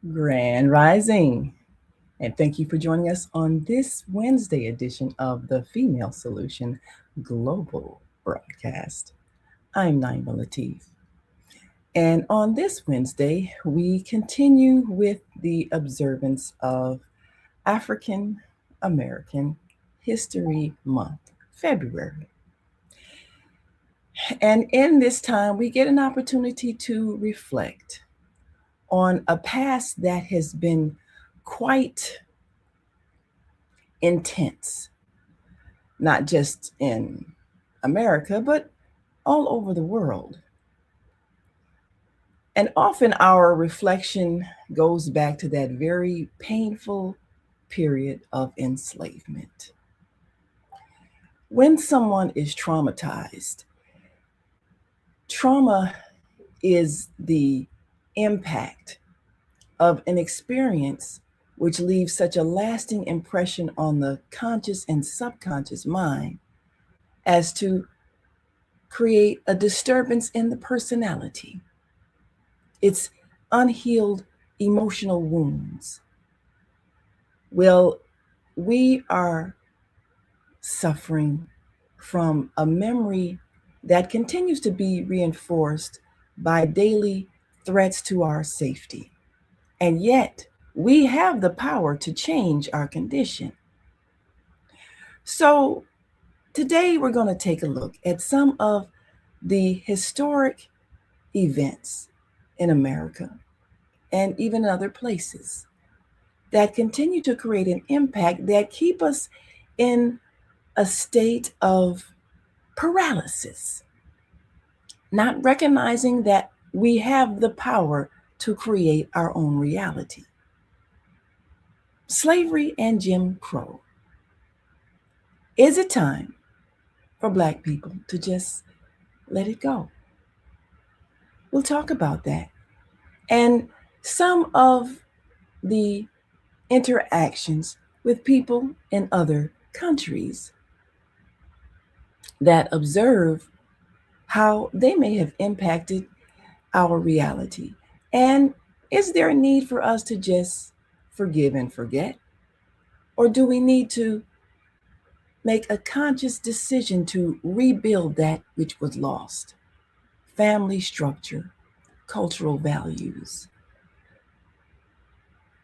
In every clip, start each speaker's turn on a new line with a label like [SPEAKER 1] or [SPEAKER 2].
[SPEAKER 1] Grand Rising. And thank you for joining us on this Wednesday edition of the Female Solution Global Broadcast. I'm Naima Latif. And on this Wednesday, we continue with the observance of African American History Month, February. And in this time, we get an opportunity to reflect on a past that has been quite intense, not just in America, but all over the world. And often our reflection goes back to that very painful period of enslavement. When someone is traumatized, trauma is the impact of an experience which leaves such a lasting impression on the conscious and subconscious mind as to create a disturbance in the personality. It's unhealed emotional wounds. Well, we are suffering from a memory that continues to be reinforced by daily threats to our safety. And yet, we have the power to change our condition. So, today we're going to take a look at some of the historic events in America and even in other places that continue to create an impact that keep us in a state of paralysis, not recognizing that we have the power to create our own reality. Slavery and Jim Crow. Is it time for Black people to just let it go? We'll talk about that. And some of the interactions with people in other countries that observe how they may have impacted our reality. And is there a need for us to just forgive and forget? Or do we need to make a conscious decision to rebuild that which was lost? Family structure, cultural values,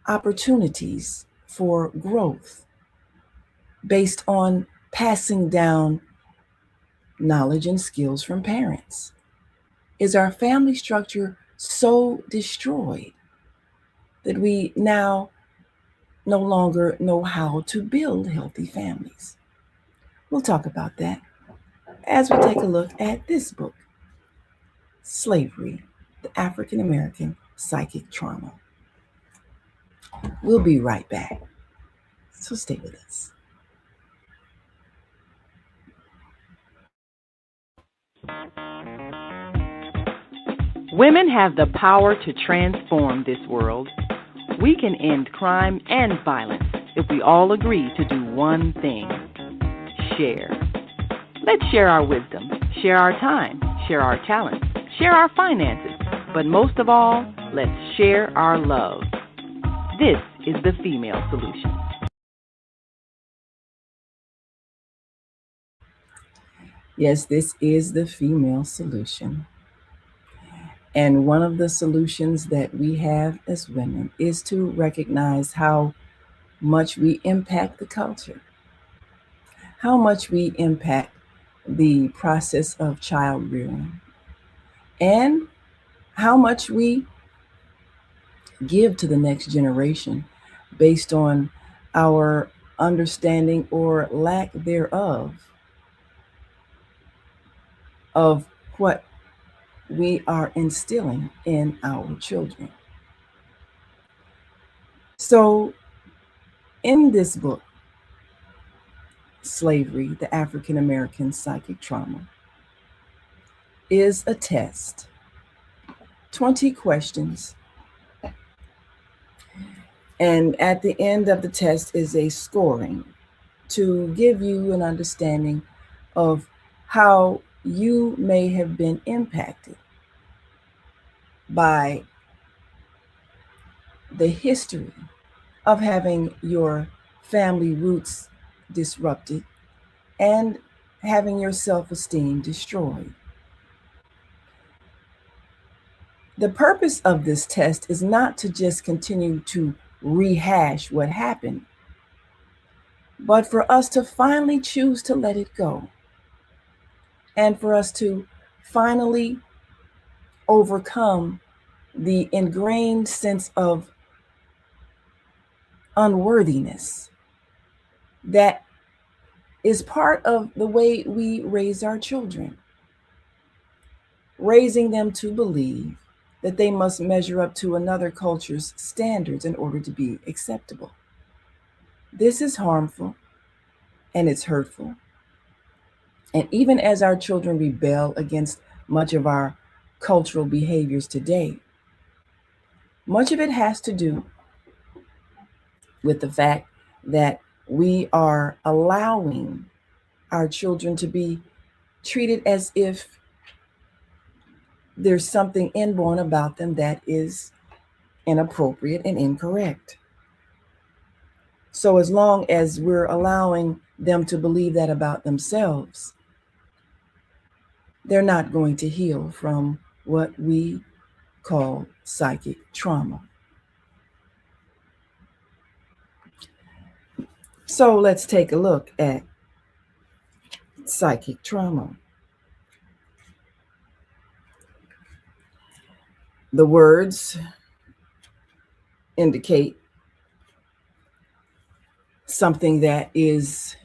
[SPEAKER 1] opportunities for growth based on passing down knowledge and skills from parents. Is our family structure so destroyed that we now no longer know how to build healthy families? We'll talk about that as we take a look at this book, Slavery, the African American Psychic Trauma. We'll be right back, so stay with us.
[SPEAKER 2] Women have the power to transform this world. We can end crime and violence if we all agree to do one thing: share. Let's share our wisdom, share our time, share our talents, share our finances, but most of all, let's share our love. This is the Female Solution.
[SPEAKER 1] Yes, this is the female solution. And one of the solutions that we have as women is to recognize how much we impact the culture, how much we impact the process of child rearing, and how much we give to the next generation based on our understanding or lack thereof of what we are instilling in our children. So, in this book, Slavery, the African American Psychic Trauma, is a test. 20 questions. And at the end of the test is a scoring to give you an understanding of how you may have been impacted by the history of having your family roots disrupted and having your self esteem destroyed. The purpose of this test is not to just continue to rehash what happened, but for us to finally choose to let it go and for us to finally overcome the ingrained sense of unworthiness that is part of the way we raise our children, raising them to believe that they must measure up to another culture's standards in order to be acceptable. This is harmful and it's hurtful. And even as our children rebel against much of our cultural behaviors today, much of it has to do with the fact that we are allowing our children to be treated as if there's something inborn about them that is inappropriate and incorrect. So, as long as we're allowing them to believe that about themselves, they're not going to heal from what we call psychic trauma. So, let's take a look at psychic trauma. The words indicate something that is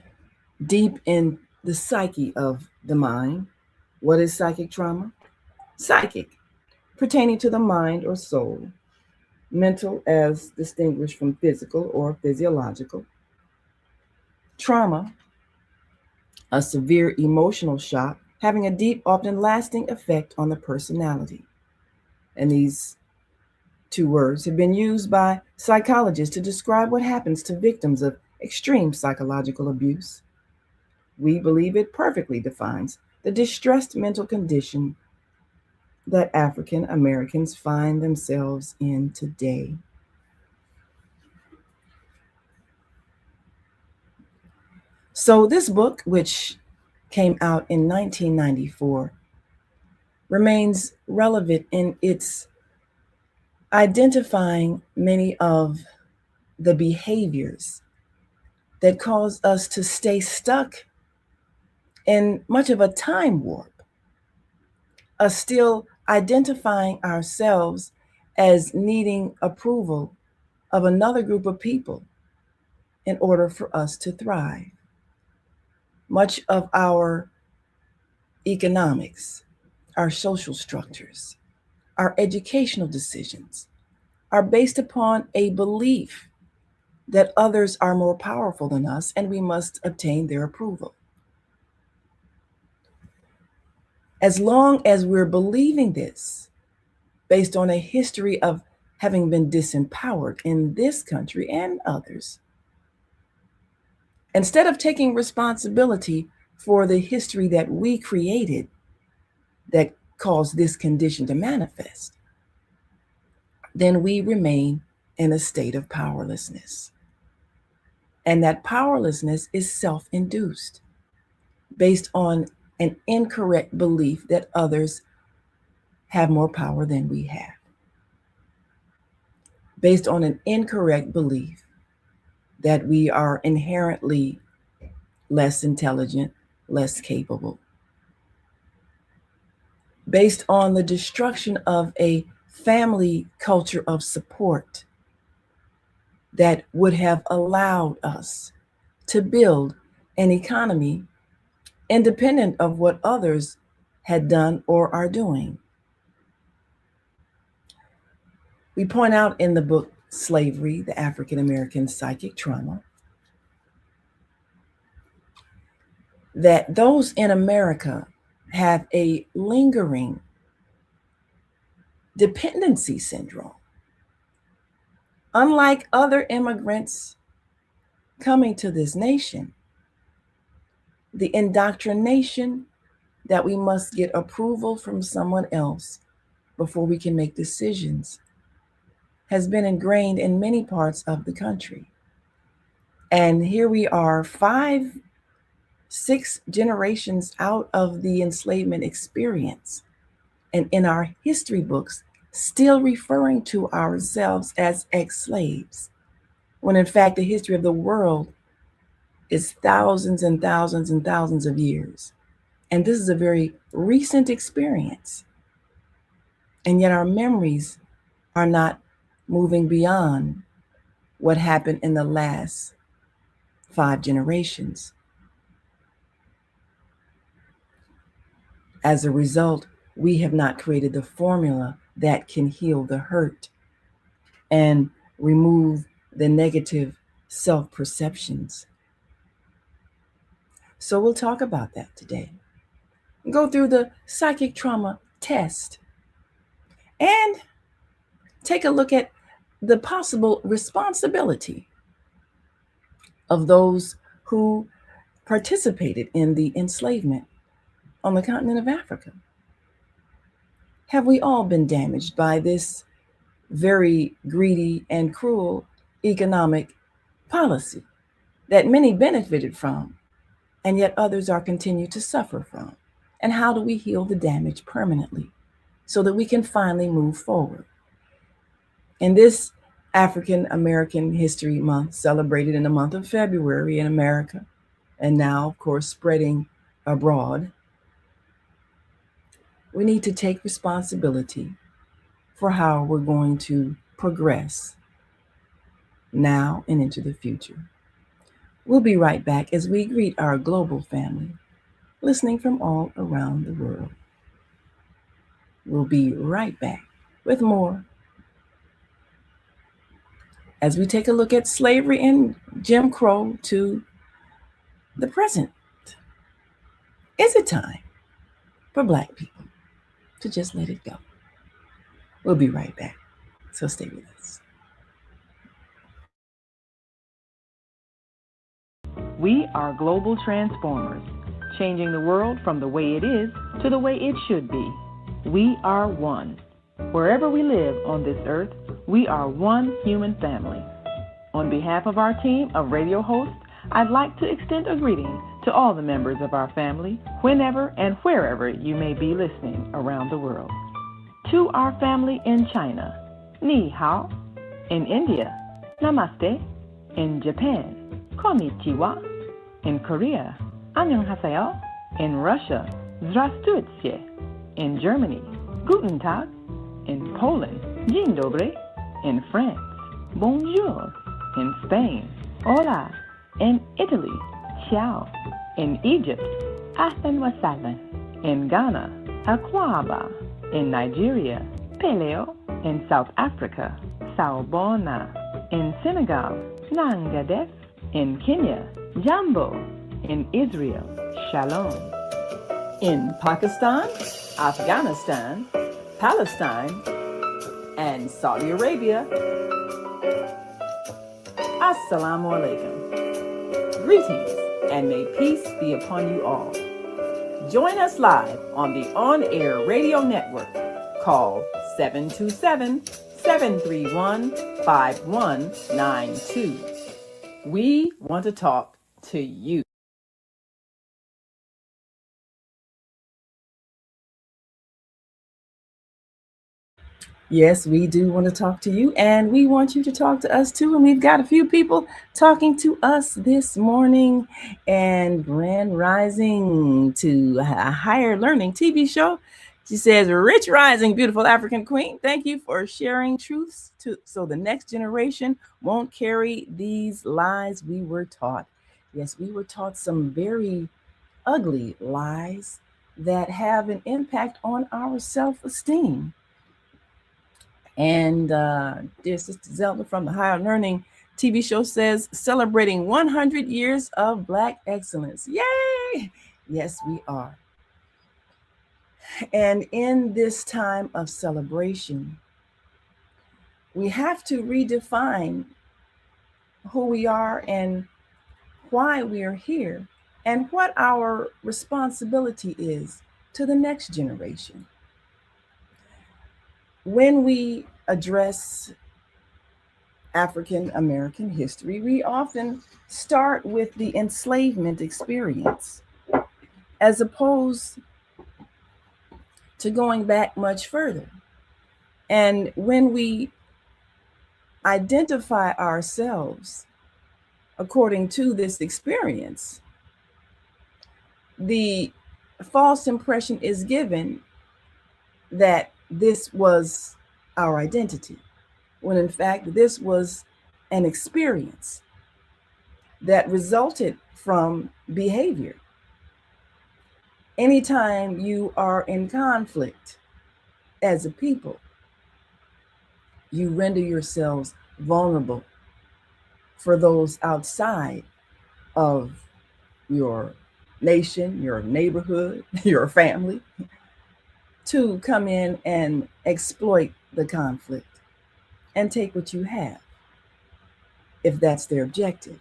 [SPEAKER 1] deep in the psyche of the mind. What is psychic trauma? Psychic, pertaining to the mind or soul, mental as distinguished from physical or physiological. Trauma, a severe emotional shock having a deep, often lasting effect on the personality. And these two words have been used by psychologists to describe what happens to victims of extreme psychological abuse. We believe it perfectly defines the distressed mental condition that African Americans find themselves in today. So, this book, which came out in 1994, remains relevant in its identifying many of the behaviors that cause us to stay stuck in much of a time warp, us still identifying ourselves as needing approval of another group of people in order for us to thrive. Much of our economics, our social structures, our educational decisions are based upon a belief that others are more powerful than us and we must obtain their approval. As long as we're believing this, based on a history of having been disempowered in this country and others, instead of taking responsibility for the history that we created that caused this condition to manifest, then we remain in a state of powerlessness. And that powerlessness is self induced based on an incorrect belief that others have more power than we have, based on an incorrect belief that we are inherently less intelligent, less capable, based on the destruction of a family culture of support that would have allowed us to build an economy independent of what others had done or are doing. We point out in the book Slavery, the African American Psychic Trauma, that those in America have a lingering dependency syndrome. Unlike other immigrants coming to this nation, the indoctrination that we must get approval from someone else before we can make decisions has been ingrained in many parts of the country. And here we are, 6 generations out of the enslavement experience. And in our history books, still referring to ourselves as ex slaves, when in fact the history of the world is thousands and thousands and thousands of years. And this is a very recent experience. And yet our memories are not moving beyond what happened in the last 5 generations. As a result, we have not created the formula that can heal the hurt and remove the negative self perceptions. So we'll talk about that today. Go through the psychic trauma test and take a look at the possible responsibility of those who participated in the enslavement on the continent of Africa. Have we all been damaged by this very greedy and cruel economic policy that many benefited from, and yet others are continued to suffer from? And how do we heal the damage permanently so that we can finally move forward? In this African American History Month, celebrated in the month of February in America, and now, of course, spreading abroad, we need to take responsibility for how we're going to progress now and into the future. We'll be right back as we greet our global family, listening from all around the world. We'll be right back with more as we take a look at slavery and Jim Crow to the present. Is it time for Black people to just let it go? We'll be right back, so stay with us.
[SPEAKER 2] We are global transformers, changing the world from the way it is to the way it should be. We are one. Wherever we live on this earth, we are one human family. On behalf of our team of radio hosts, I'd like to extend a greeting to all the members of our family, whenever and wherever you may be listening around the world. To our family in China, Ni Hao. In India, Namaste. In Japan, Konnichiwa. In Korea, Annyeonghaseyo. In Russia, Здравствуйте. In Germany, Guten Tag. In Poland, Dzień dobry. In France, Bonjour. In Spain, Hola. In Italy, Ciao. In Egypt, Ahlan wa sahlan. In Ghana, Akwaba. In Nigeria, Peleo. In South Africa, Sawubona. In Senegal, Nangadef. In Kenya, Jambo. In Israel, Shalom. In Pakistan, Afghanistan, Palestine, and Saudi Arabia, Assalamu alaikum. Greetings, and may peace be upon you all. Join us live on the on-air radio network called 727-731-5192. We want to talk to you.
[SPEAKER 1] Yes, we do want to talk to you, and we want you to talk to us too. And we've got a few people talking to us this morning. And Grand Rising to a Higher Learning TV show. She says, Rich Rising, beautiful African queen. Thank you for sharing truths so the next generation won't carry these lies we were taught. Yes, we were taught some very ugly lies that have an impact on our self-esteem. And dear Sister Zelda from the Higher Learning TV show says, celebrating 100 years of Black excellence. Yay! Yes, we are. And in this time of celebration, we have to redefine who we are and why we are here and what our responsibility is to the next generation. When we address African American history, we often start with the enslavement experience as opposed to going back much further. And when we identify ourselves according to this experience, the false impression is given that this was our identity, when in fact this was an experience that resulted from behavior. Anytime you are in conflict as a people, you render yourselves vulnerable for those outside of your nation, your neighborhood, your family, to come in and exploit the conflict and take what you have if that's their objective.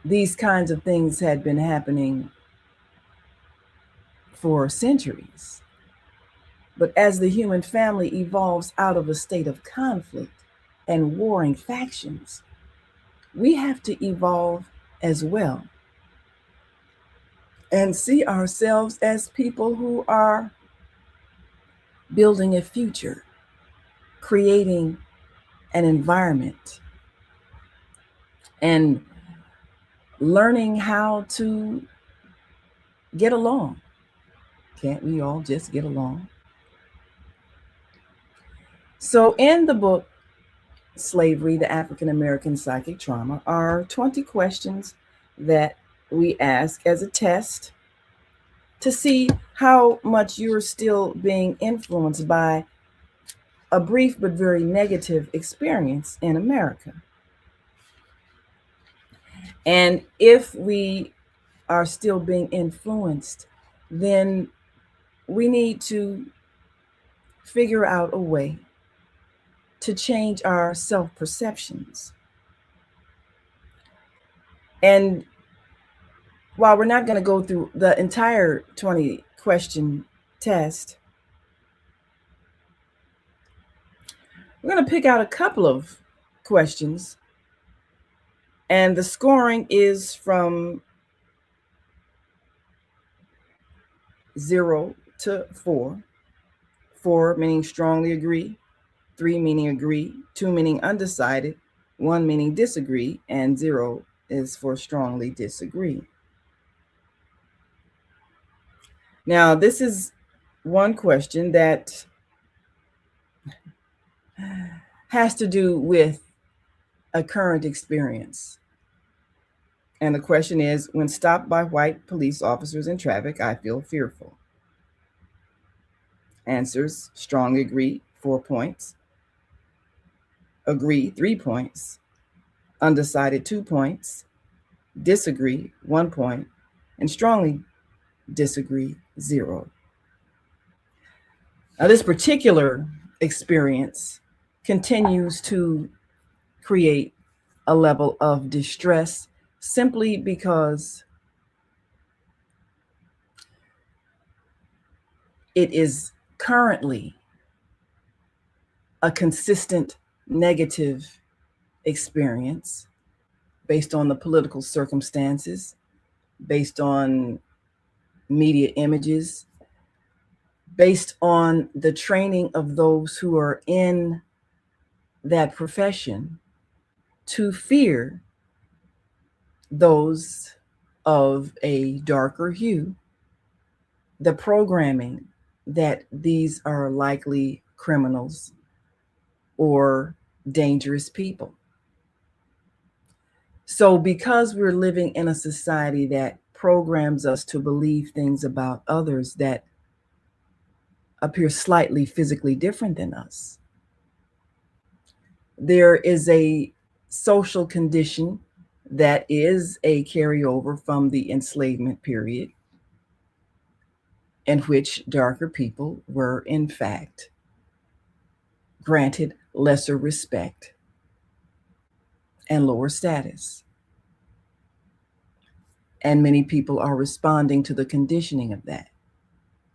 [SPEAKER 1] These kinds of things had been happening for centuries. But as the human family evolves out of a state of conflict and warring factions, we have to evolve as well and see ourselves as people who are building a future, creating an environment, and learning how to get along. Can't we all just get along? So, in the book, Slavery, the African American Psychic Trauma, are 20 questions that we ask as a test to see how much you're still being influenced by a brief but very negative experience in America. And if we are still being influenced, then we need to figure out a way to change our self perceptions. And while we're not going to go through the entire 20 question test, we're going to pick out a couple of questions. And the scoring is from 0 to 4. 4 meaning strongly agree, 3 meaning agree, 2 meaning undecided, 1 meaning disagree, and 0 is for strongly disagree. Now, this is one question that has to do with a current experience. And the question is, when stopped by white police officers in traffic, I feel fearful. Answers: strong agree, 4 points. Agree, 3 points. Undecided, 2 points. Disagree, 1 point. And strongly disagree, 0. Now, this particular experience continues to create a level of distress simply because it is currently a consistent negative experience based on the political circumstances, based on media images, based on the training of those who are in that profession to fear those of a darker hue, the programming that these are likely criminals or dangerous people. So, because we're living in a society that programs us to believe things about others that appear slightly physically different than us, there is a social condition that is a carryover from the enslavement period, in which darker people were, in fact, granted lesser respect and lower status. And many people are responding to the conditioning of that,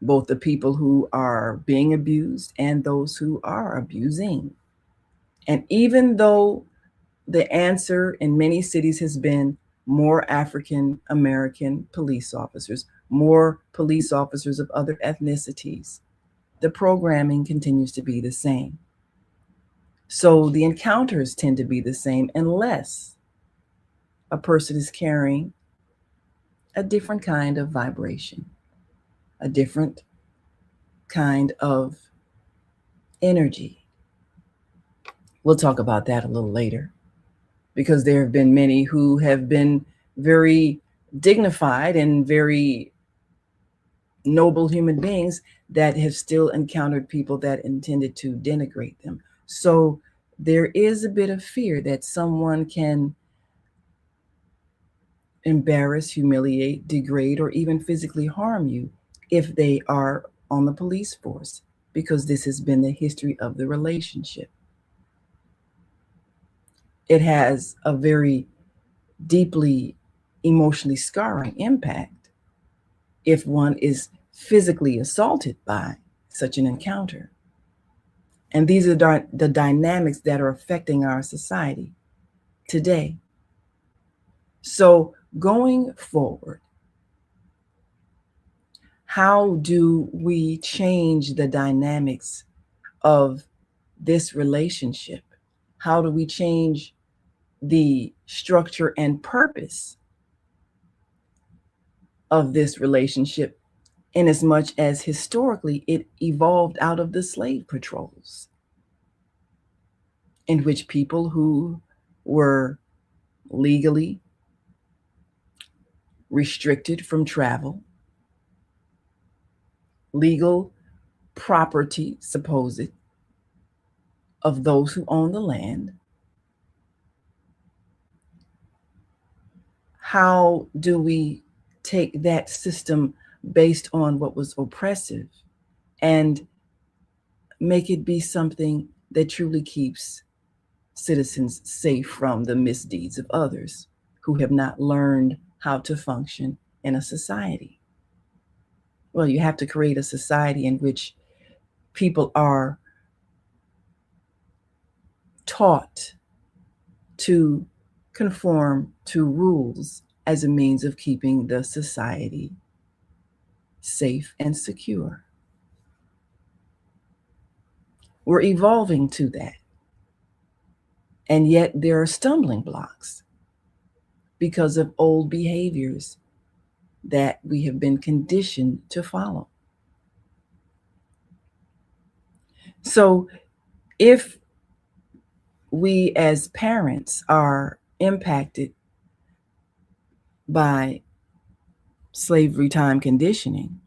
[SPEAKER 1] both the people who are being abused and those who are abusing. And even though the answer in many cities has been more African American police officers, more police officers of other ethnicities, the programming continues to be the same. So the encounters tend to be the same unless a person is carrying a different kind of vibration, a different kind of energy. We'll talk about that a little later because there have been many who have been very dignified and very noble human beings that have still encountered people that intended to denigrate them. So there is a bit of fear that someone can embarrass, humiliate, degrade, or even physically harm you if they are on the police force, because this has been the history of the relationship. It has a very deeply emotionally scarring impact if one is physically assaulted by such an encounter. And these are the dynamics that are affecting our society today. So, going forward, how do we change the dynamics of this relationship? How do we change the structure and purpose of this relationship, in as much as historically it evolved out of the slave patrols, in which people who were legally restricted from travel, legal property, supposed, of those who own the land, how do we take that system based on what was oppressive and make it be something that truly keeps citizens safe from the misdeeds of others who have not learned how to function in a society? Well, you have to create a society in which people are taught to conform to rules as a means of keeping the society safe and secure. We're evolving to that. And yet there are stumbling blocks because of old behaviors that we have been conditioned to follow. So if we as parents are impacted by slavery time conditioning,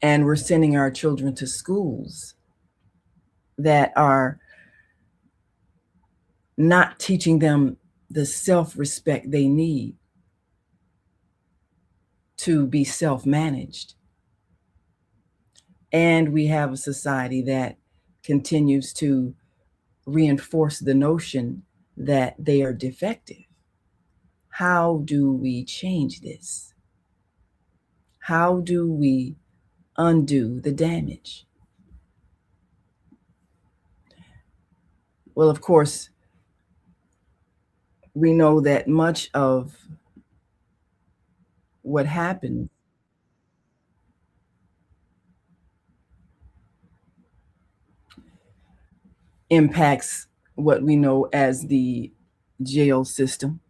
[SPEAKER 1] and we're sending our children to schools that are not teaching them the self respect they need to be self managed, and we have a society that continues to reinforce the notion that they are defective, how do we change this? How do we undo the damage? Well, of course, we know that much of what happened impacts what we know as the jail system.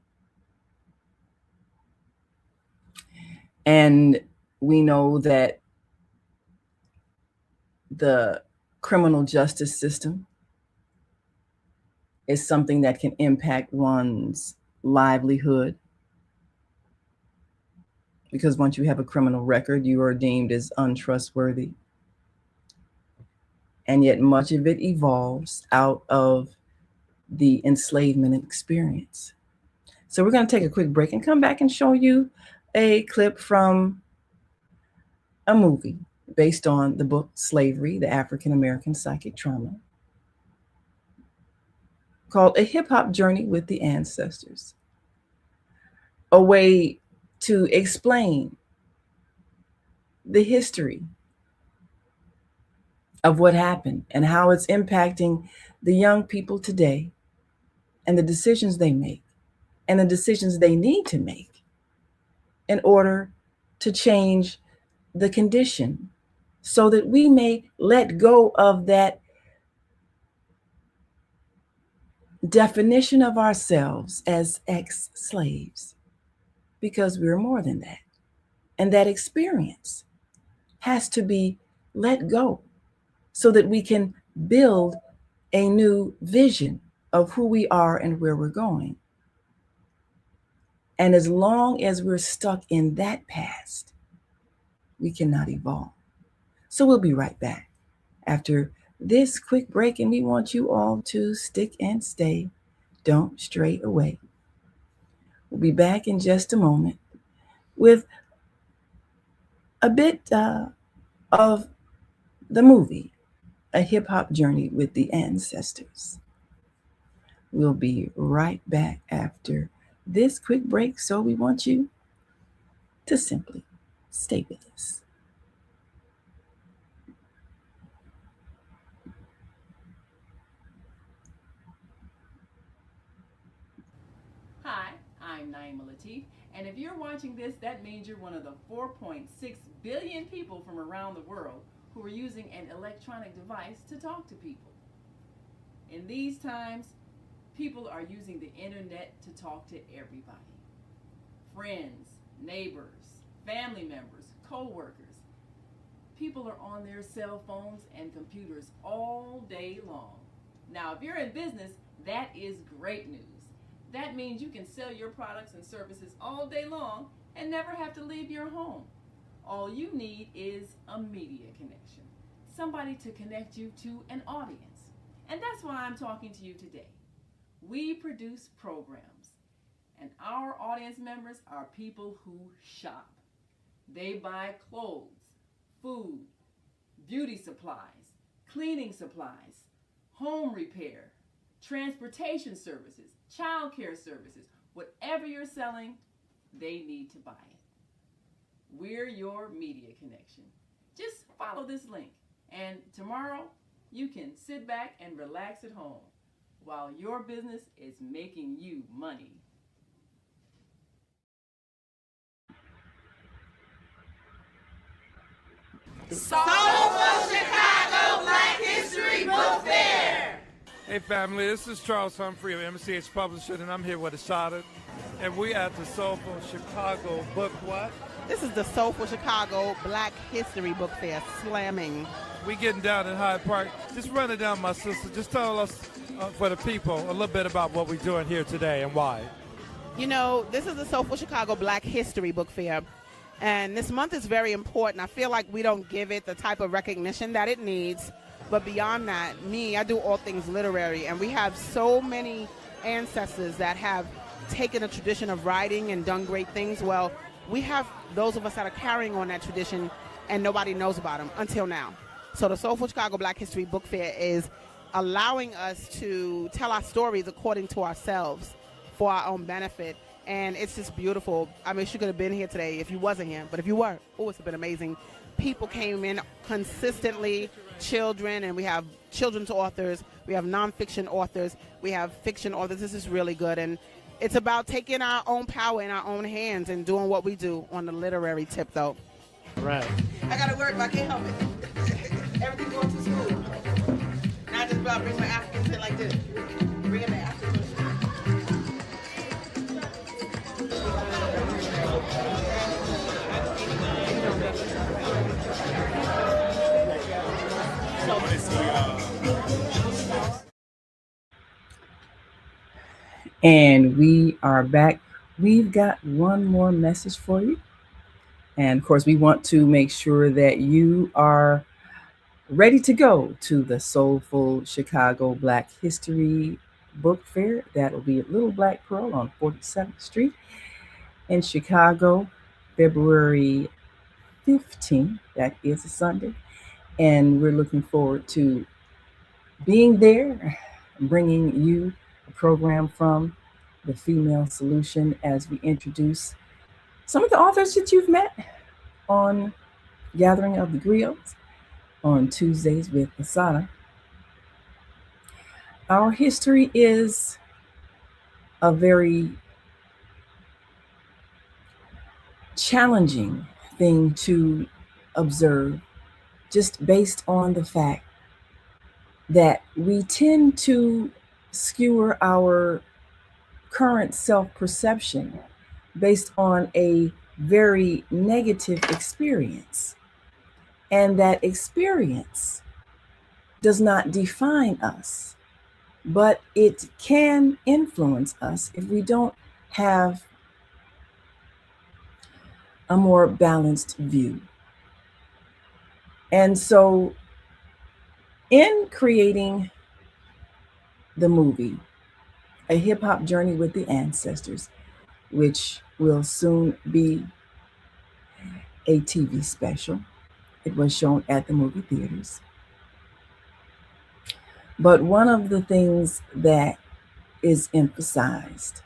[SPEAKER 1] And we know that the criminal justice system is something that can impact one's livelihood, because once you have a criminal record, you are deemed as untrustworthy. And yet, much of it evolves out of the enslavement experience. So, we're going to take a quick break and come back and show you a clip from a movie based on the book Slavery, the African American Psychic Trauma, called A Hip Hop Journey with the Ancestors. A way to explain the history of what happened and how it's impacting the young people today and the decisions they make and the decisions they need to make in order to change the condition so that we may let go of that definition of ourselves as ex slaves because we're more than that. And that experience has to be let go so that we can build a new vision of who we are and where we're going. And as long as we're stuck in that past, we cannot evolve. So we'll be right back after this quick break, and we want you all to stick and stay. Don't stray away. We'll be back in just a moment with a bit of the movie, A Hip Hop Journey with the Ancestors. We'll be right back after this quick break, so we want you to simply stay with us.
[SPEAKER 2] Hi, I'm Naima Latif, and if you're watching this, that means you're one of the 4.6 billion people from around the world who are using an electronic device to talk to people. In these times, people are using the internet to talk to everybody. Friends, neighbors, family members, co-workers. People are on their cell phones and computers all day long. Now, if you're in business, that is great news. That means you can sell your products and services all day long and never have to leave your home. All you need is a media connection, somebody to connect you to an audience. And that's why I'm talking to you today. We produce programs, and our audience members are people who shop. They buy clothes, food, beauty supplies, cleaning supplies, home repair, transportation services, child care services. Whatever you're selling, they need to buy it. We're your media connection. Just follow this link, and tomorrow you can sit back and relax at home while your business is making you money.
[SPEAKER 3] Soulful Chicago Black History Book Fair.
[SPEAKER 4] Hey family, this is Charles Humphrey of MCH Publishing, and I'm here with Ashada, and we at the Soulful Chicago Book what?
[SPEAKER 5] This is the Soulful Chicago Black History Book Fair, slamming.
[SPEAKER 4] We getting down in Hyde Park. Just run it down, my sister. Just tell us, for the people, a little bit about what we're doing here today and why.
[SPEAKER 5] You know, this is the Soulful Chicago Black History Book Fair, and this month is very important. I feel like we don't give it the type of recognition that it needs, but beyond that, I do all things literary, and we have so many ancestors that have taken a tradition of writing and done great things. Well, we have those of us that are carrying on that tradition, and nobody knows about them until now. So the Soulful Chicago Black History Book Fair is allowing us to tell our stories according to ourselves for our own benefit. And it's just beautiful. I mean, you could have been here today if you wasn't here, but if you were, it's been amazing. People came in consistently, children, and we have children's authors, we have nonfiction authors, we have fiction authors. This is really good, and it's about taking our own power in our own hands and doing what we do on the literary tip, though.
[SPEAKER 4] Right.
[SPEAKER 5] I gotta work, but I can't help it. Everything going to school. And I just about bring my African shit like this. Bring it back.
[SPEAKER 1] And we are back. We've got one more message for you. And of course, we want to make sure that you are ready to go to the Soulful Chicago Black History Book Fair. That will be at Little Black Pearl on 47th Street in Chicago, February 15th. That is a Sunday. And we're looking forward to being there, bringing you a program from the Female Solution as we introduce some of the authors that you've met on Gathering of the Griots. on Tuesdays with Asada. Our history is a very challenging thing to observe, just based on the fact that we tend to skewer our current self perception based on a very negative experience. And that experience does not define us, but it can influence us if we don't have a more balanced view. And so, in creating the movie, A Hip Hop Journey with the Ancestors, which will soon be a TV special, it was shown at the movie theaters. But one of the things that is emphasized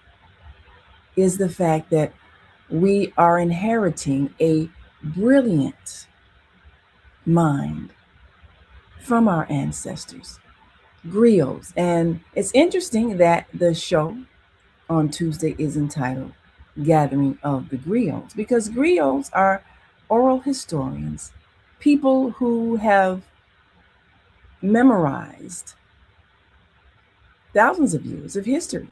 [SPEAKER 1] is the fact that we are inheriting a brilliant mind from our ancestors, griots. And it's interesting that the show on Tuesday is entitled Gathering of the Griots, because griots are oral historians, people who have memorized thousands of years of history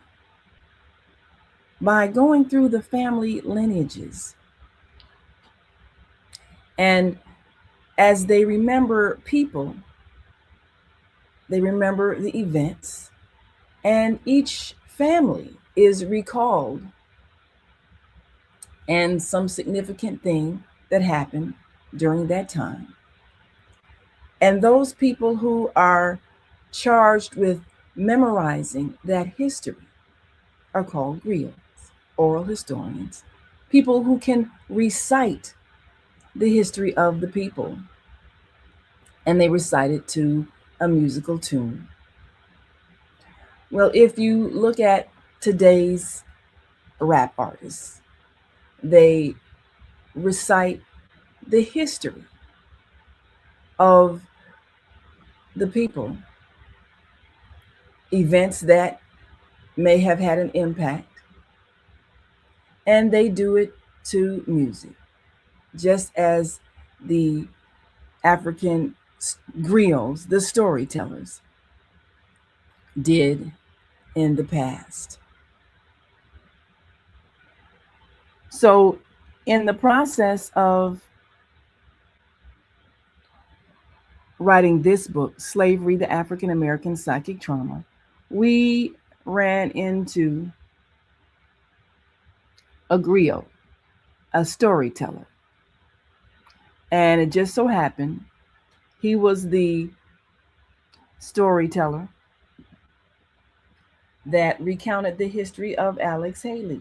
[SPEAKER 1] by going through the family lineages. And as they remember people, they remember the events, and each family is recalled and some significant thing that happened during that time. And those people who are charged with memorizing that history are called griots, oral historians, people who can recite the history of the people, and they recite it to a musical tune. Well, if you look at today's rap artists, they recite the history of the people, events that may have had an impact, and they do it to music, just as the African griots, the storytellers, did in the past. So, in the process of writing this book, Slavery, the African American Psychic Trauma, we ran into a griot, a storyteller. And it just so happened he was the storyteller that recounted the history of Alex Haley,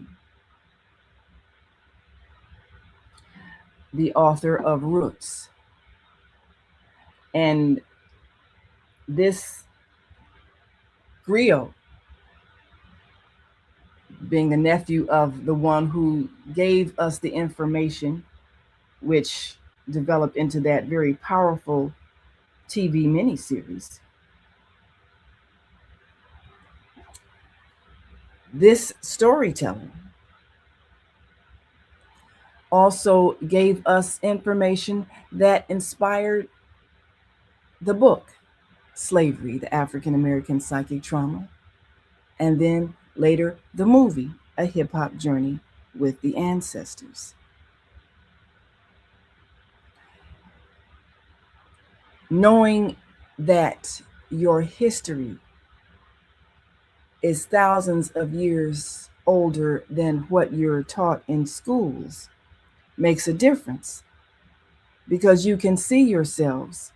[SPEAKER 1] the author of Roots. And this griot, being the nephew of the one who gave us the information, which developed into that very powerful TV miniseries, this storyteller also gave us information that inspired the book, Slavery, the African American Psychic Trauma, and then later the movie, A Hip Hop Journey with the Ancestors. Knowing that your history is thousands of years older than what you're taught in schools makes a difference, because you can see yourselves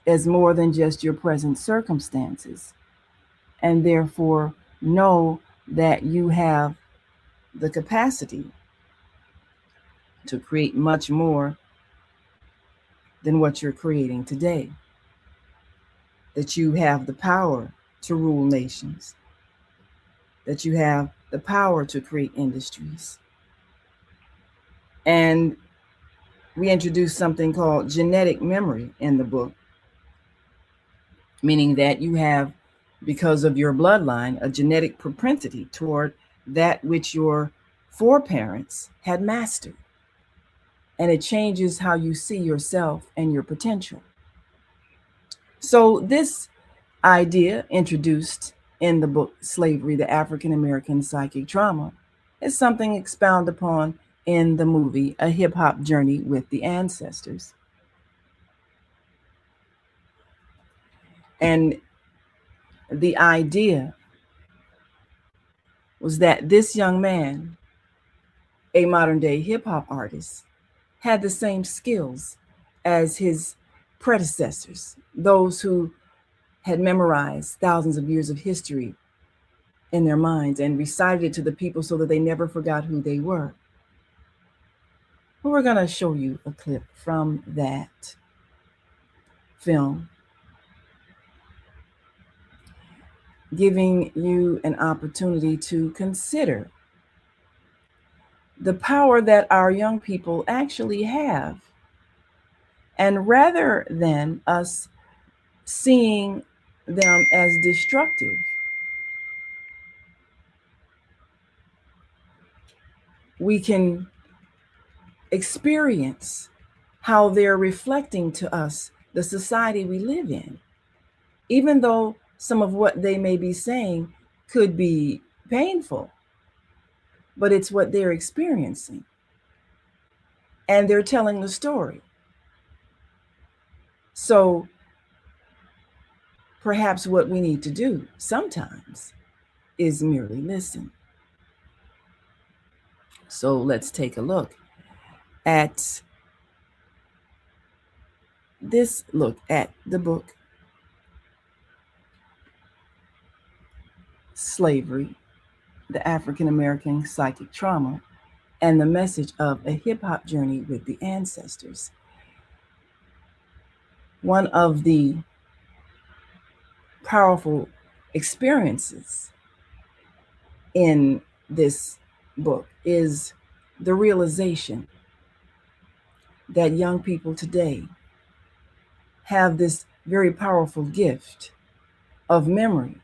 [SPEAKER 1] as more than just your present circumstances, and therefore know that you have the capacity to create much more than what you're creating today, that you have the power to rule nations, that you have the power to create industries. And we introduced something called genetic memory in the book, meaning that you have, because of your bloodline, a genetic propensity toward that which your foreparents had mastered. And it changes how you see yourself and your potential. So, this idea, introduced in the book Slavery, the African American Psychic Trauma, is something expounded upon in the movie A Hip Hop Journey with the Ancestors. And the idea was that this young man, a modern day hip hop artist, had the same skills as his predecessors, those who had memorized thousands of years of history in their minds and recited it to the people so that they never forgot who they were. Well, we're going to show you a clip from that film, giving you an opportunity to consider the power that our young people actually have. And rather than us seeing them as destructive, we can experience how they're reflecting to us the society we live in, even though some of what they may be saying could be painful, but it's what they're experiencing. And they're telling the story. So perhaps what we need to do sometimes is merely listen. So let's take a look at the book Slavery, the African American Psychic Trauma, and the message of A Hip Hop Journey with the Ancestors. One of the powerful experiences in this book is the realization that young people today have this very powerful gift of memory.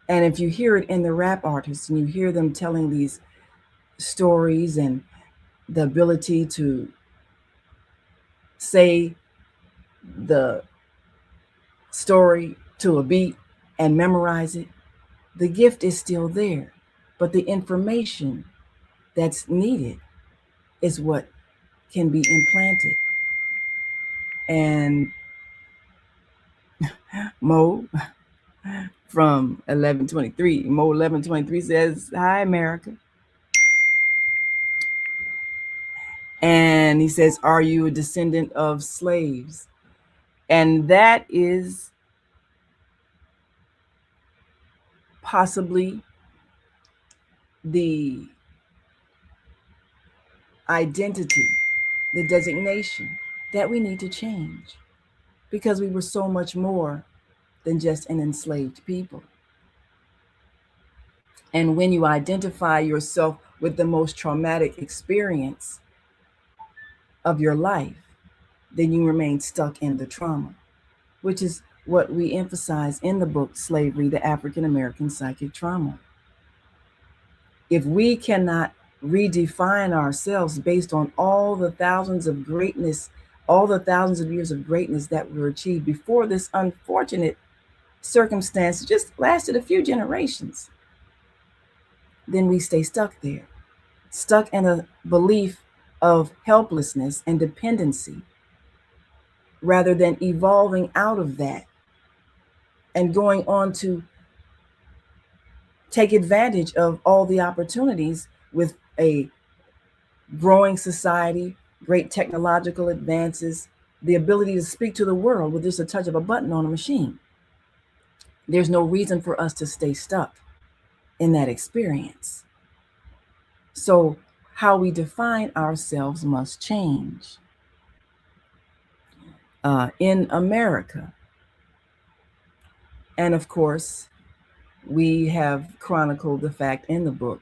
[SPEAKER 1] And if you hear it in the rap artists and you hear them telling these stories and the ability to say the story to a beat and memorize it, the gift is still there. But the information that's needed is what can be implanted. And Mo from 1123, Mo 1123 says, "Hi, America." And he says, "Are you a descendant of slaves?" And that is possibly the identity, the designation that we need to change, because we were so much more than just an enslaved people. And when you identify yourself with the most traumatic experience of your life, then you remain stuck in the trauma, which is what we emphasize in the book Slavery, the African American Psychic Trauma. If we cannot redefine ourselves based on all the thousands of greatness, all the thousands of years of greatness that were achieved before this unfortunate circumstance just lasted a few generations, then we stay stuck there, stuck in a belief of helplessness and dependency, rather than evolving out of that and going on to take advantage of all the opportunities with a growing society, great technological advances, the ability to speak to the world with just a touch of a button on a machine. There's no reason for us to stay stuck in that experience. So how we define ourselves must change. In America, and of course, we have chronicled the fact in the book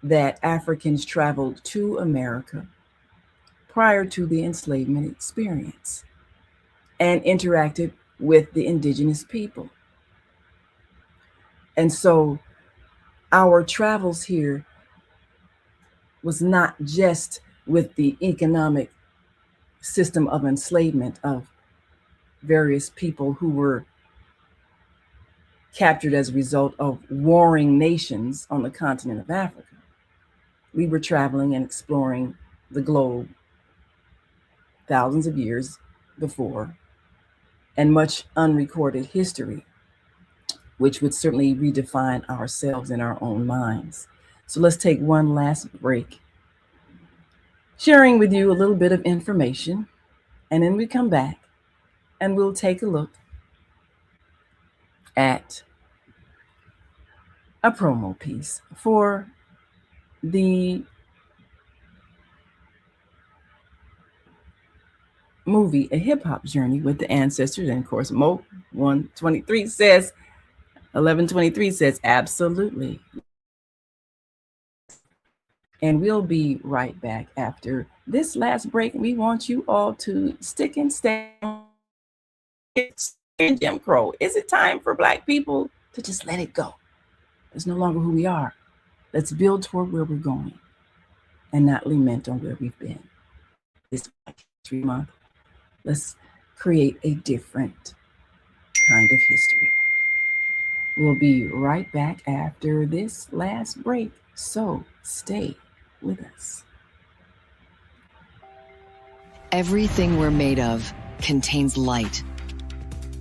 [SPEAKER 1] that Africans traveled to America prior to the enslavement experience and interacted with the indigenous people. And so our travels here was not just with the economic system of enslavement of various people who were captured as a result of warring nations on the continent of Africa. We were traveling and exploring the globe thousands of years before, and much unrecorded history, which would certainly redefine ourselves in our own minds. So let's take one last break, sharing with you a little bit of information, and then we come back and we'll take a look at a promo piece for the movie A Hip Hop Journey with the Ancestors. And of course, Mo 123 says, 1123 says, absolutely. And we'll be right back after this last break. We want you all to stick and stay in Jim Crow. Is it time for Black people to just let it go? It's no longer who we are. Let's build toward where we're going and not lament on where we've been. This Black History Month, let's create a different kind of history. We'll be right back after this last break, so stay with us.
[SPEAKER 6] Everything we're made of contains light.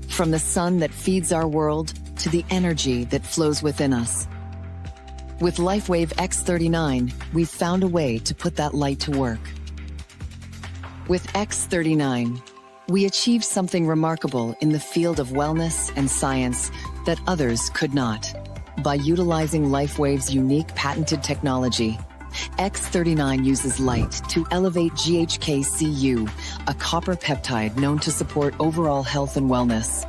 [SPEAKER 6] From the sun that feeds our world to the energy that flows within us. With LifeWave X39, we've found a way to put that light to work. With X39, we achieved something remarkable in the field of wellness and science that others could not. By utilizing LifeWave's unique patented technology, X39 uses light to elevate GHK-Cu, a copper peptide known to support overall health and wellness.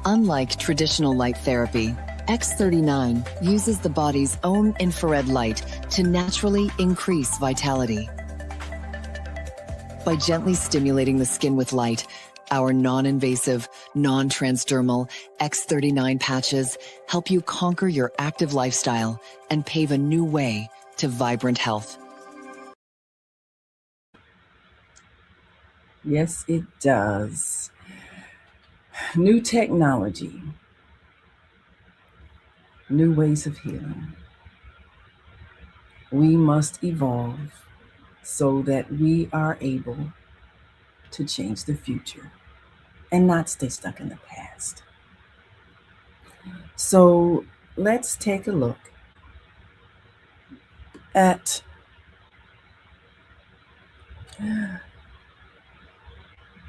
[SPEAKER 6] Unlike traditional light therapy, X39 uses the body's own infrared light to naturally increase vitality. By gently stimulating the skin with light, our non-invasive, non-transdermal X39 patches help you conquer your active lifestyle and pave a new way to vibrant health.
[SPEAKER 1] Yes, it does. New technology, new ways of healing. We must evolve so that we are able to change the future and not stay stuck in the past. So let's take a look at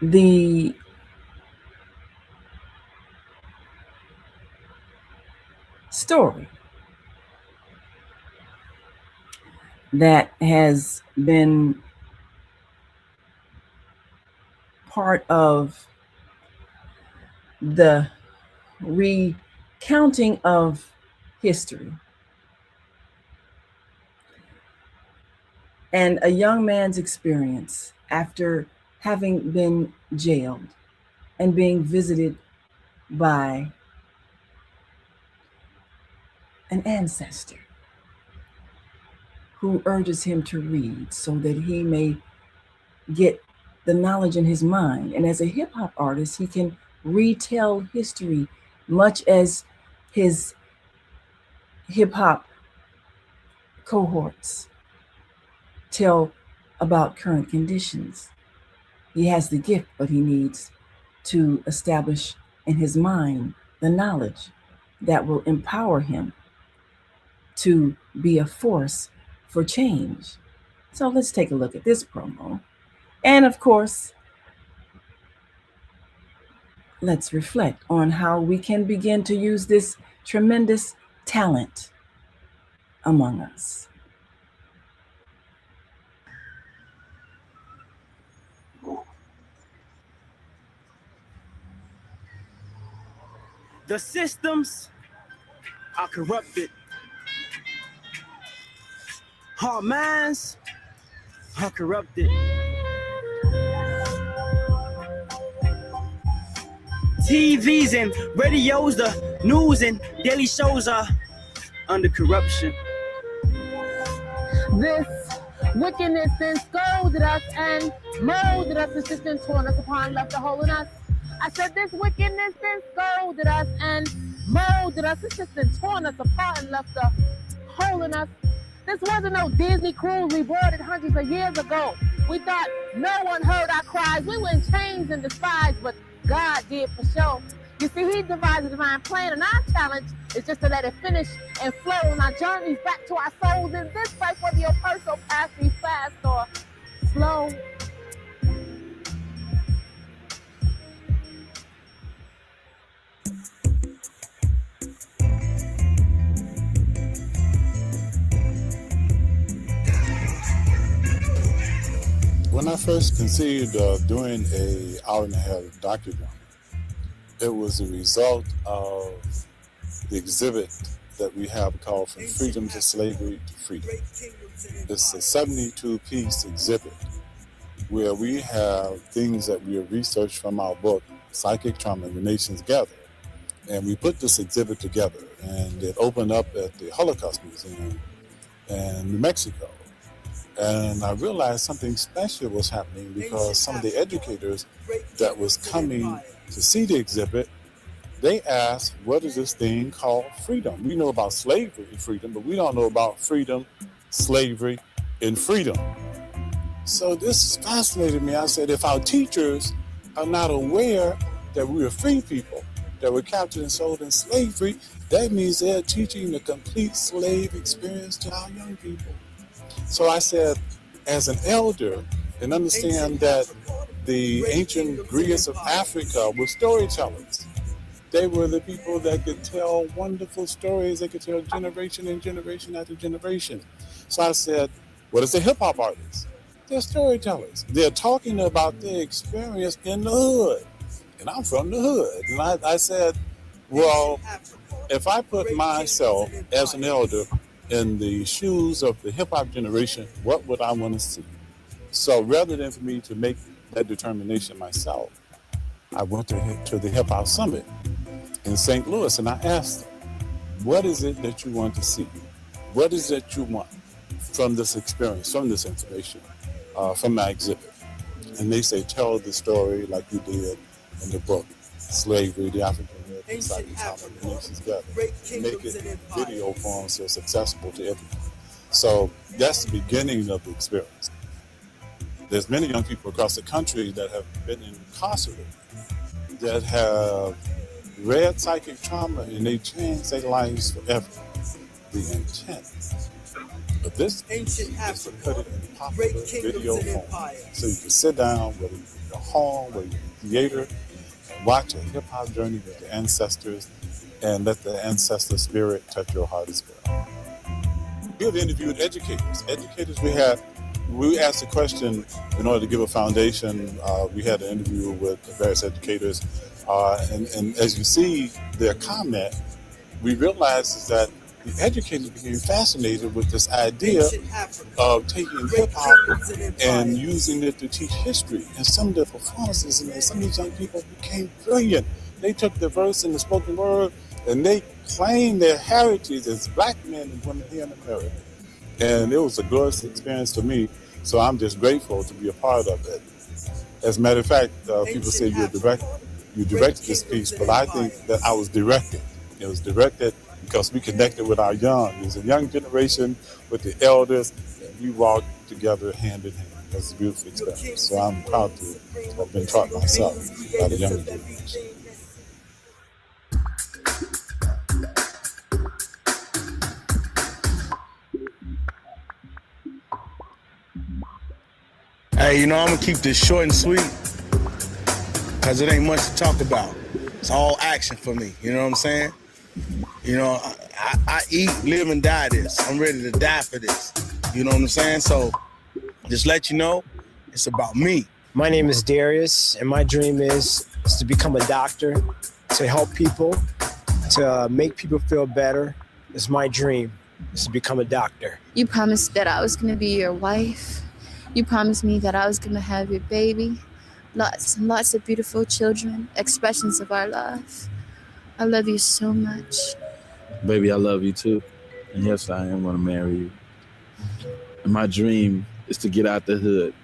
[SPEAKER 1] the story that has been part of the recounting of history. And a young man's experience after having been jailed and being visited by an ancestor who urges him to read so that he may get the knowledge in his mind. And as a hip hop artist, he can retell history much as his hip hop cohorts tell about current conditions. He has the gift, but he needs to establish in his mind the knowledge that will empower him to be a force for change. So let's take a look at this promo. And of course, let's reflect on how we can begin to use this tremendous talent among us.
[SPEAKER 7] The systems are corrupted. Our minds are corrupted. TVs and radios, the news and daily shows are under corruption.
[SPEAKER 8] This wickedness then scolded us and molded us, insisting torn us upon, left a hole in us. I said this wickedness then scolded us and molded us, insisting torn us apart and left a hole in us. This wasn't no Disney cruise we boarded hundreds of years ago. We thought no one heard our cries. We were in chains and despised, but God did for sure. You see, he devised a divine plan, and our challenge is just to let it finish and flow on our journeys back to our souls in this life, whether your personal path be fast or slow.
[SPEAKER 9] When I first conceived of doing an hour-and-a-half documentary, it was a result of the exhibit that we have called From Freedom to Slavery to Freedom. It's a 72-piece exhibit where we have things that we have researched from our book, Psychic Trauma and the Nations Gather. And we put this exhibit together, and it opened up at the Holocaust Museum in New Mexico. And I realized something special was happening because some of the educators that was coming to see the exhibit, they asked, what is this thing called freedom? We know about slavery and freedom, but we don't know about freedom, slavery, and freedom. So this fascinated me. I said, if our teachers are not aware that we are free people, that were captured and sold in slavery, that means they're teaching the complete slave experience to our young people. So I said, as an elder, and understand that the ancient Greeks of Africa were storytellers. They were the people that could tell wonderful stories. They could tell generation and generation after generation. So I said, what is a hip hop artist? They're storytellers. They're talking about their experience in the hood. And I'm from the hood. And I said, well, if I put myself as an elder in the shoes of the hip-hop generation, what would I want to see? So rather than for me to make that determination myself, I went to the Hip-Hop Summit in St. Louis, and I asked them, what is it that you want to see? What is it that you want from this experience, from this information, from my exhibit? And they say, tell the story like you did in the book, Slavery, the African American Psychic Trauma and the Nations Gather. Make it in video form so it's accessible to everyone. So that's the beginning of the experience. There's many young people across the country that have been incarcerated, that have read psychic trauma and they changed their lives forever. The intent of this is to put it in popular video form. So you can sit down, whether you're in your home, whether you're a theater, and watch a hip-hop journey with the ancestors and let the ancestor spirit touch your heart as well. We have interviewed educators. We asked a question in order to give a foundation. We had an interview with various educators. And as you see their comment, we realized is that the educators became fascinated with this idea of taking hip-hop and using it to teach history. And some of the performances, and some of these young people became brilliant. They took the verse and the spoken word, and they claimed their heritage as black men and women here in America. And it was a glorious experience for me, so I'm just grateful to be a part of it. As a matter of fact, people say you directed this piece, but I think that I was directed. It was directed because we connected with our young. There's a young generation with the elders, and we walked together hand in hand. That's a beautiful experience. So I'm proud to have been taught myself by the younger generation.
[SPEAKER 10] Hey, I'm gonna keep this short and sweet because it ain't much to talk about. It's all action for me, you know what I'm saying? I eat, live, and die this. I'm ready to die for this. You know what I'm saying? So just let you know, it's about me.
[SPEAKER 11] My name is Darius, and my dream is to become a doctor, to help people, to make people feel better. It's my dream, is to become a doctor.
[SPEAKER 12] You promised that I was gonna be your wife. You promised me that I was gonna have your baby. lots and lots of beautiful children, expressions of our love. I love you so much.
[SPEAKER 13] Baby, I love you too. And yes, I am going to marry you. And my dream is to get out the hood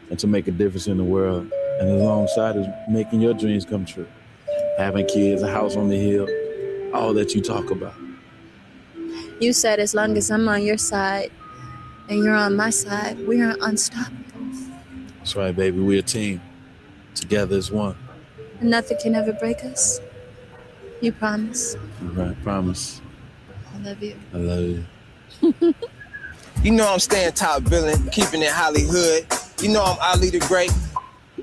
[SPEAKER 13] and to make a difference in the world. And alongside is making your dreams come true. Having kids, a house on the hill, all that you talk about.
[SPEAKER 12] You said as long as I'm on your side and you're on my side, we are unstoppable.
[SPEAKER 13] That's right, baby. We're a team. Together as one.
[SPEAKER 12] And nothing can ever break us. You promise?
[SPEAKER 13] Right, promise.
[SPEAKER 12] I love you.
[SPEAKER 13] I love you.
[SPEAKER 14] You know I'm staying top billing, keeping it Hollywood. You know I'm Ali the Great.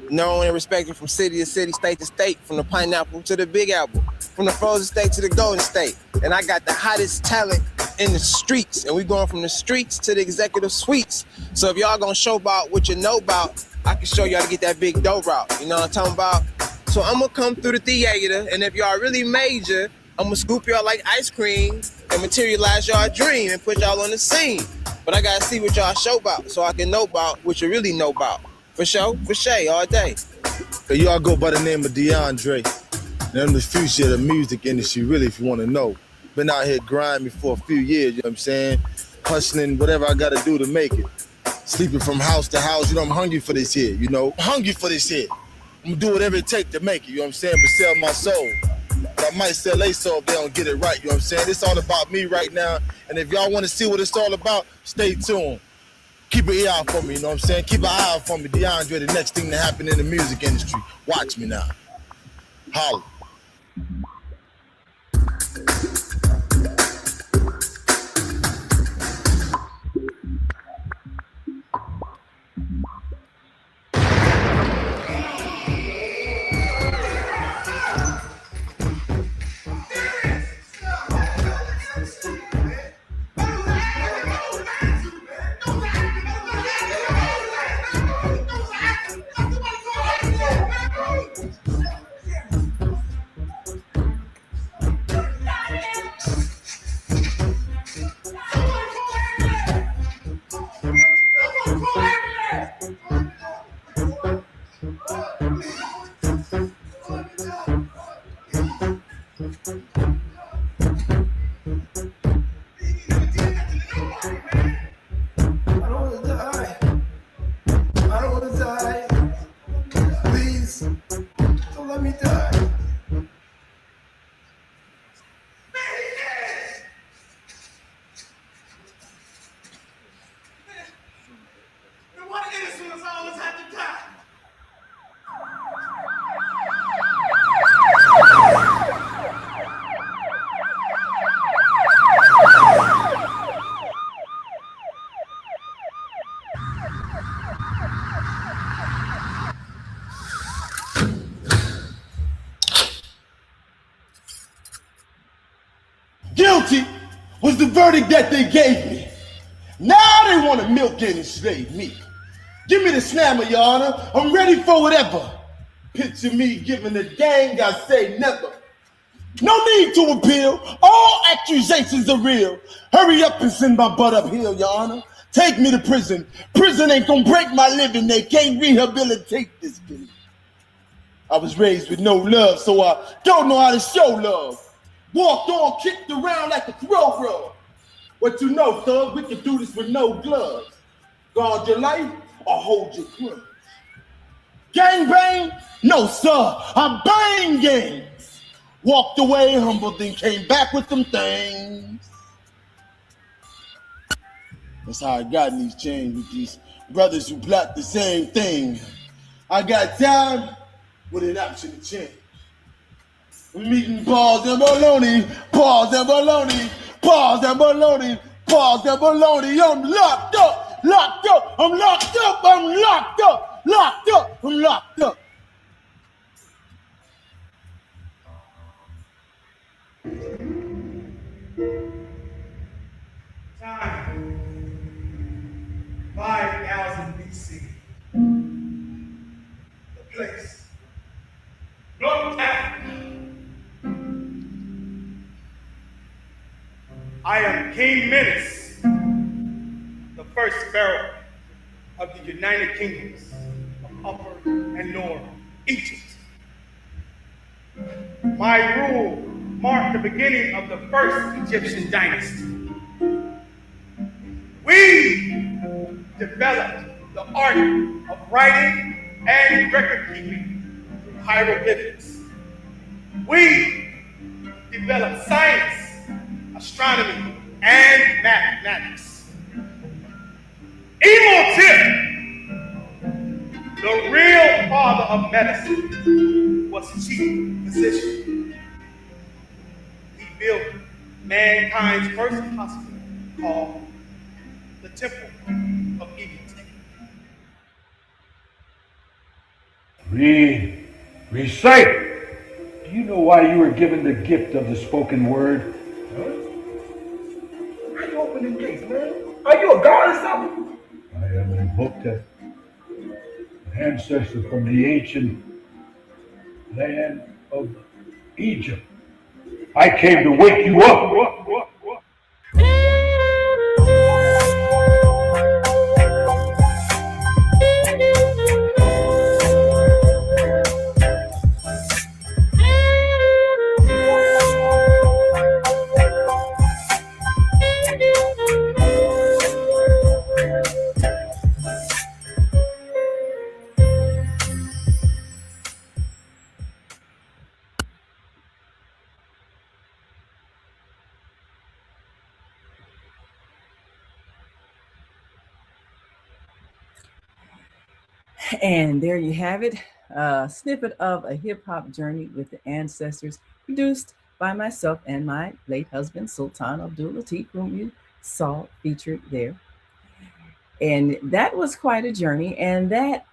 [SPEAKER 14] Known and respected from city to city, state to state, from the pineapple to the big apple, from the frozen state to the golden state. And I got the hottest talent in the streets, and we going from the streets to the executive suites. So if y'all gonna show about what you know about, I can show y'all to get that big dough route. You know what I'm talking about? So I'm gonna come through the theater, and if y'all really major, I'm gonna scoop y'all like ice cream and materialize y'all dream and put y'all on the scene. But I gotta see what y'all show about so I can know about what you really know about. For sure, for Shay, all day.
[SPEAKER 10] Hey, y'all go by the name of DeAndre. And I'm the future of the music industry, really, if you want to know. Been out here grinding for a few years, you know what I'm saying? Hustling, whatever I got to do to make it. Sleeping from house to house, you know, I'm hungry for this here, you know? I'm hungry for this here. I'm going to do whatever it takes to make it, you know what I'm saying? But sell my soul. But I might sell their soul if they don't get it right, you know what I'm saying? It's all about me right now. And if y'all want to see what it's all about, stay tuned. Keep an ear out for me, you know what I'm saying? Keep an eye out for me, DeAndre, the next thing to happen in the music industry. Watch me now. Holla.
[SPEAKER 15] Guilty was the verdict that they gave me. Now they want to milk and enslave me. Give me the slammer, Your Honor. I'm ready for whatever. Picture me giving the gang, I say never. No need to appeal. All accusations are real. Hurry up and send my butt uphill, Your Honor. Take me to prison. Prison ain't gonna break my living. They can't rehabilitate this guilty. I was raised with no love, so I don't know how to show love. Walked on, kicked around like a throw rug. What you know, thug, we can do this with no gloves. Guard your life or hold your grudge. Gang bang? No, sir, I bang gangs. Walked away humble, then came back with them things. That's how I got in these chains with these brothers who plot the same thing. I got time with an option to change. Meeting balls and baloney, balls and baloney, balls and baloney, balls and baloney. I'm locked up, locked up, I'm locked up, I'm locked up, locked up, I'm locked up.
[SPEAKER 16] Time 5000 BC. The place. No time. I am King Menace, the first pharaoh of the United Kingdoms of Upper and nor Egypt. My rule marked the beginning of the first Egyptian dynasty. We developed the art of writing and record keeping through hieroglyphics. We developed science, astronomy, and mathematics. Imhotep, the real father of medicine, was chief physician. He built mankind's first hospital called the Temple of Imhotep.
[SPEAKER 17] Read, recite. Do you know why you were given the gift of the spoken word?
[SPEAKER 15] Huh? How you opening gates, man? Are you a god or something?
[SPEAKER 17] I am an Imhotep, an ancestor from the ancient land of Egypt. I came to wake you up.
[SPEAKER 1] And there you have it, a snippet of a hip hop journey with the ancestors, produced by myself and my late husband, Sultan Abdul Latif, whom you saw featured there. And that was quite a journey. And that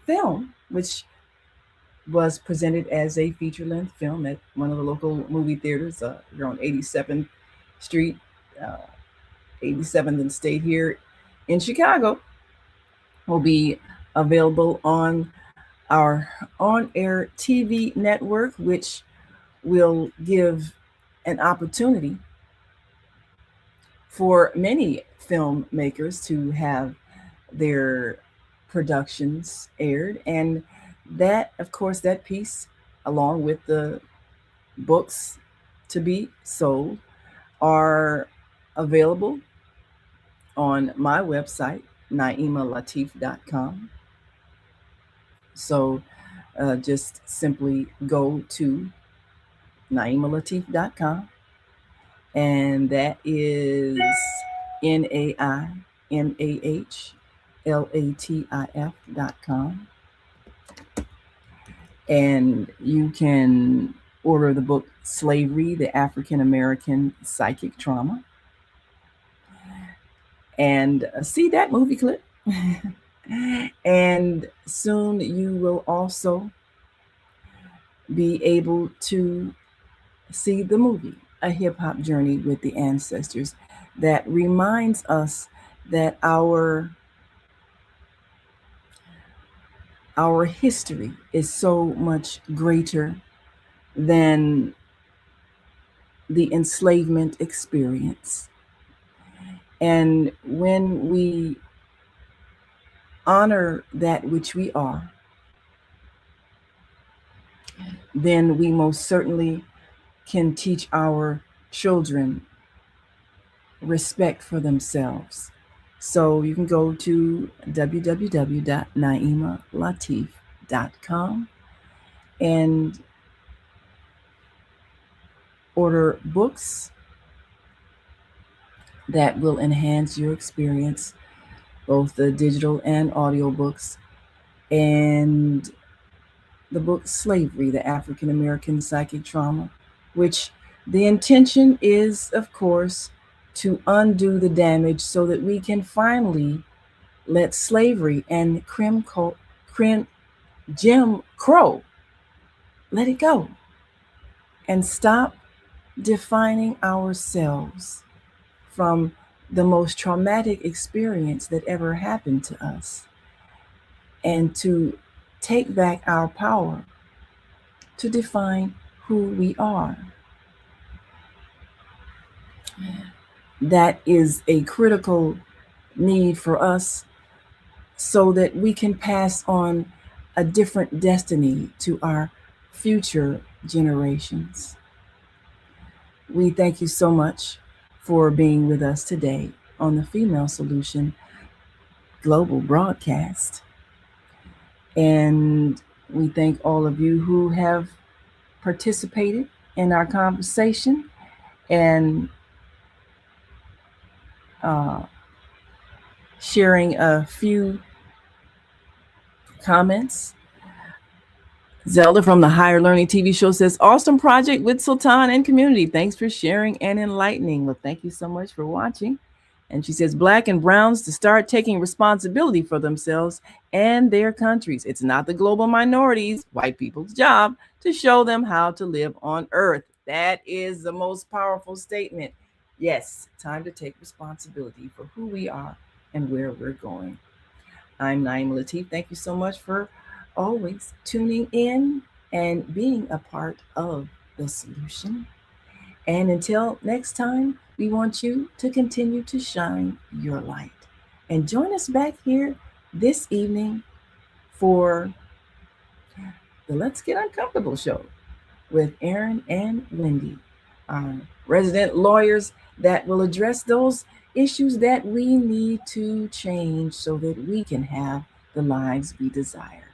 [SPEAKER 1] film, which was presented as a feature length film at one of the local movie theaters here on 87th Street, 87th and State here in Chicago, will be available on our on-air TV network, which will give an opportunity for many filmmakers to have their productions aired. And that, of course, that piece, along with the books to be sold, are available on my website, naimalatif.com. So just simply go to naimalatif.com, and that is naimahalatif.com. And you can order the book Slavery, the African American Psychic Trauma, and see that movie clip. And soon you will also be able to see the movie, A Hip Hop Journey with the Ancestors, that reminds us that our history is so much greater than the enslavement experience. And when we honor that which we are, then we most certainly can teach our children respect for themselves. So you can go to www.naimalatif.com and order books that will enhance your experience, both the digital and audio books, and the book Slavery, the African American Psychic Trauma, which the intention is, of course, to undo the damage so that we can finally let slavery and Jim Crow, let it go, and stop defining ourselves from the most traumatic experience that ever happened to us, and to take back our power to define who we are. That is a critical need for us so that we can pass on a different destiny to our future generations. We thank you so much for being with us today on the Female Solution Global Broadcast. And we thank all of you who have participated in our conversation and sharing a few comments. Zelda from the Higher Learning TV show says, awesome project with Sultan and community. Thanks for sharing and enlightening. Well, thank you so much for watching. And she says, Black and browns to start taking responsibility for themselves and their countries. It's not the global minorities, white people's job to show them how to live on earth. That is the most powerful statement. Yes, time to take responsibility for who we are and where we're going. I'm Naima Latif. Thank you so much for always tuning in and being a part of the solution. And until next time, we want you to continue to shine your light. And join us back here this evening for the Let's Get Uncomfortable show with Aaron and Wendy, our resident lawyers that will address those issues that we need to change so that we can have the lives we desire.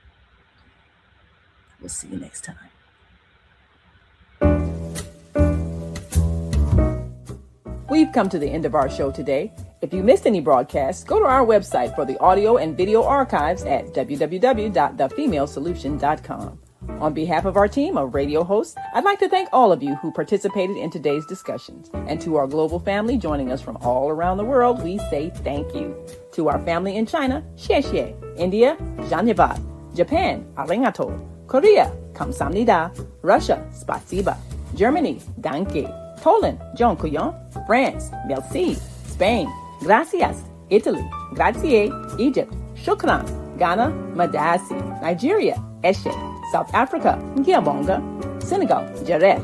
[SPEAKER 1] We'll see you next time. We've come to the end of our show today. If you missed any broadcasts, go to our website for the audio and video archives at www.thefemalesolution.com. On behalf of our team of radio hosts, I'd like to thank all of you who participated in today's discussions. And to our global family joining us from all around the world, we say thank you. To our family in China, xie xie. India, dhanyavad. Japan, arigato. Korea, kamsamnida. Russia, spasiba. Germany, danke. Poland, dziękuję. France, merci. Spain, gracias. Italy, grazie. Egypt, shukran. Ghana, madasi. Nigeria, eshe. South Africa, ngiyabonga. Senegal, jareh.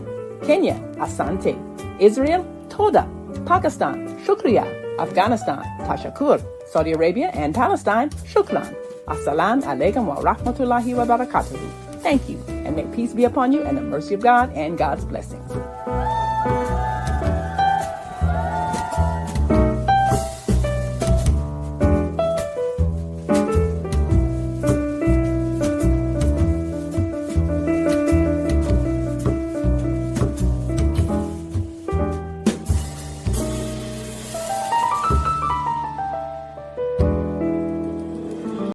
[SPEAKER 1] Kenya, asante. Israel, toda. Pakistan, shukriya. Afghanistan, tashakur. Saudi Arabia and Palestine, shukran. Assalamu alaikum wa rahmatullahi wa barakatuhu. Thank you, and may peace be upon you and the mercy of God and God's blessings.